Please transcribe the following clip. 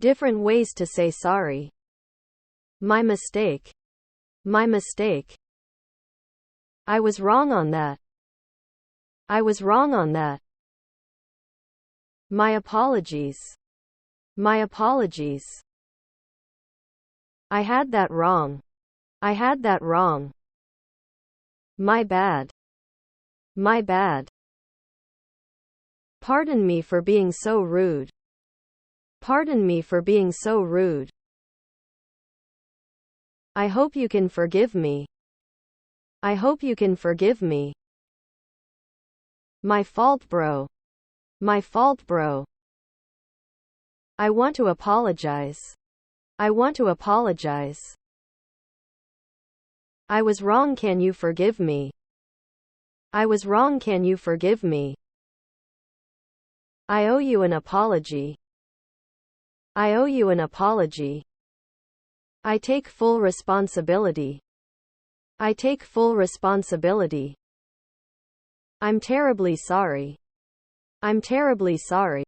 Different ways to say sorry. My mistake. My mistake. I was wrong on that. I was wrong on that. My apologies. My apologies. I had that wrong. I had that wrong. My bad. My bad. Pardon me for being so rude. Pardon me for being so rude. I hope you can forgive me. I hope you can forgive me. My fault, bro. My fault, bro. I want to apologize. I want to apologize. I was wrong, can you forgive me? I was wrong, can you forgive me? I owe you an apology. I owe you an apology. I take full responsibility. I take full responsibility. I'm terribly sorry. I'm terribly sorry.